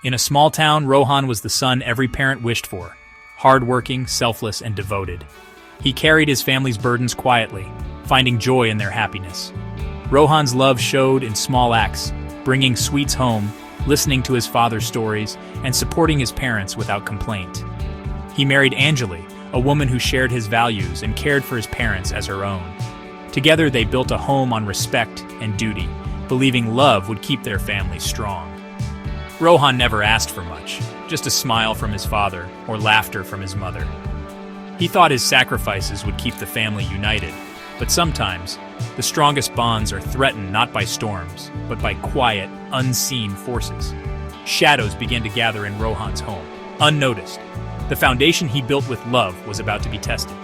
In a small town, Rohan was the son every parent wished for, hardworking, selfless, and devoted. He carried his family's burdens quietly, finding joy in their happiness. Rohan's love showed in small acts, bringing sweets home, listening to his father's stories, and supporting his parents without complaint. He married Anjali, a woman who shared his values and cared for his parents as her own. Together they built a home on respect and duty, believing love would keep their family strong. Rohan never asked for much, just a smile from his father or laughter from his mother. He thought his sacrifices would keep the family united, but sometimes the strongest bonds are threatened not by storms, but by quiet, unseen forces. Shadows began to gather in Rohan's home, unnoticed. The foundation he built with love was about to be tested.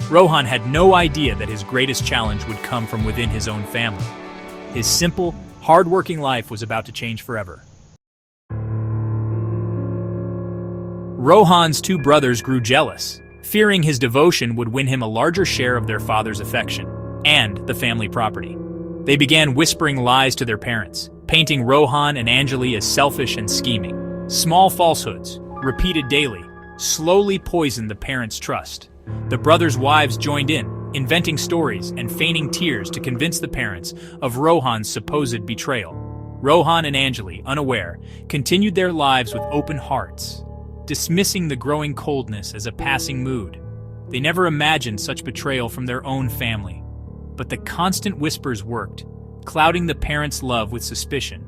Rohan had no idea that his greatest challenge would come from within his own family. His simple, hard-working life was about to change forever. Rohan's two brothers grew jealous, fearing his devotion would win him a larger share of their father's affection and the family property. They began whispering lies to their parents, painting Rohan and Anjali as selfish and scheming. Small falsehoods, repeated daily, slowly poisoned the parents' trust. The brothers' wives joined in, inventing stories and feigning tears to convince the parents of Rohan's supposed betrayal. Rohan and Anjali, unaware, continued their lives with open hearts, dismissing the growing coldness as a passing mood. They never imagined such betrayal from their own family. But the constant whispers worked, clouding the parents' love with suspicion.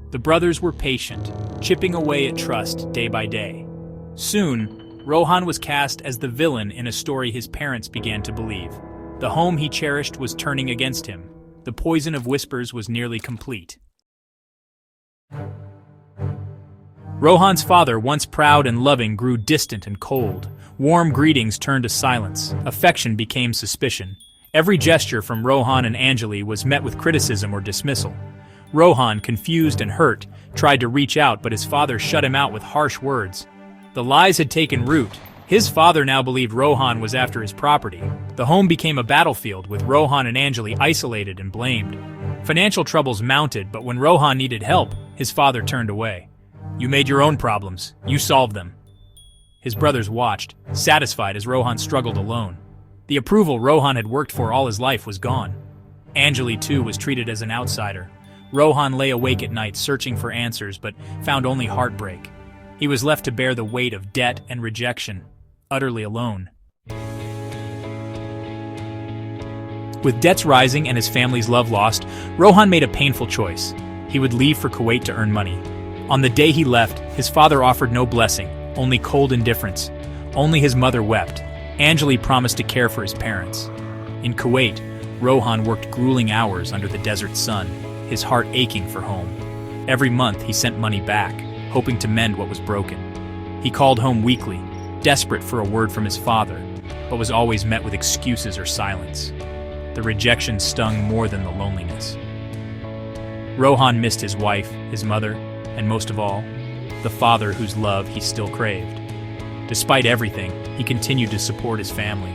The brothers were patient, chipping away at trust day by day. Soon, Rohan was cast as the villain in a story his parents began to believe. The home he cherished was turning against him. The poison of whispers was nearly complete. Rohan's father, once proud and loving, grew distant and cold. Warm greetings turned to silence. Affection became suspicion. Every gesture from Rohan and Anjali was met with criticism or dismissal. Rohan, confused and hurt, tried to reach out, but his father shut him out with harsh words. The lies had taken root. His father now believed Rohan was after his property. The home became a battlefield, with Rohan and Anjali isolated and blamed. Financial troubles mounted, but when Rohan needed help, his father turned away. "You made your own problems. You solved them." His brothers watched, satisfied as Rohan struggled alone. The approval Rohan had worked for all his life was gone. Anjali, too, was treated as an outsider. Rohan lay awake at night searching for answers, but found only heartbreak. He was left to bear the weight of debt and rejection, utterly alone. With debts rising and his family's love lost, Rohan made a painful choice. He would leave for Kuwait to earn money. On the day he left, his father offered no blessing, only cold indifference. Only his mother wept. Anjali promised to care for his parents. In Kuwait, Rohan worked grueling hours under the desert sun, his heart aching for home. Every month he sent money back, hoping to mend what was broken. He called home weekly, desperate for a word from his father, but was always met with excuses or silence. The rejection stung more than the loneliness. Rohan missed his wife, his mother, and most of all, the father whose love he still craved. Despite everything, he continued to support his family.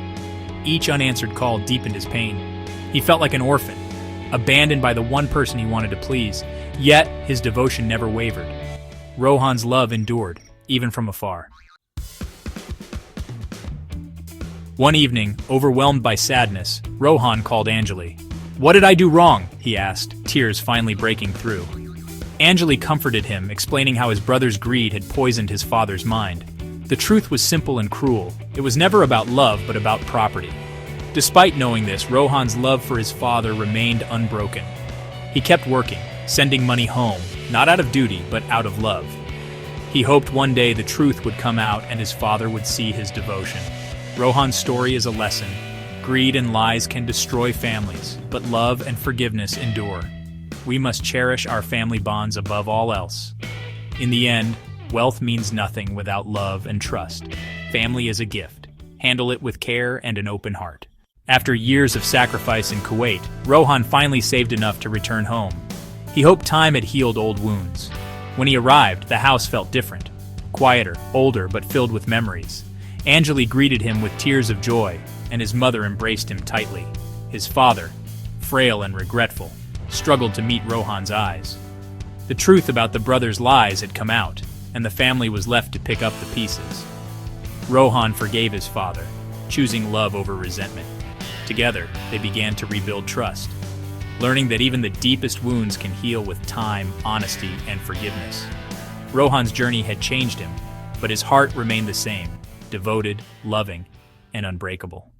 Each unanswered call deepened his pain. He felt like an orphan, abandoned by the one person he wanted to please, yet his devotion never wavered. Rohan's love endured, even from afar. One evening, overwhelmed by sadness, Rohan called Anjali. "What did I do wrong?" he asked, tears finally breaking through. Anjali comforted him, explaining how his brother's greed had poisoned his father's mind. The truth was simple and cruel. It was never about love, but about property. Despite knowing this, Rohan's love for his father remained unbroken. He kept working, sending money home, not out of duty, but out of love. He hoped one day the truth would come out and his father would see his devotion. Rohan's story is a lesson. Greed and lies can destroy families, but love and forgiveness endure. We must cherish our family bonds above all else. In the end, wealth means nothing without love and trust. Family is a gift. Handle it with care and an open heart. After years of sacrifice in Kuwait, Rohan finally saved enough to return home. He hoped time had healed old wounds. When he arrived, the house felt different. Quieter, older, but filled with memories. Anjali greeted him with tears of joy, and his mother embraced him tightly. His father, frail and regretful, struggled to meet Rohan's eyes. The truth about the brothers' lies had come out. and the family was left to pick up the pieces. Rohan forgave his father, choosing love over resentment. Together, they began to rebuild trust, learning that even the deepest wounds can heal with time, honesty, and forgiveness. Rohan's journey had changed him, but his heart remained the same, devoted, loving, and unbreakable.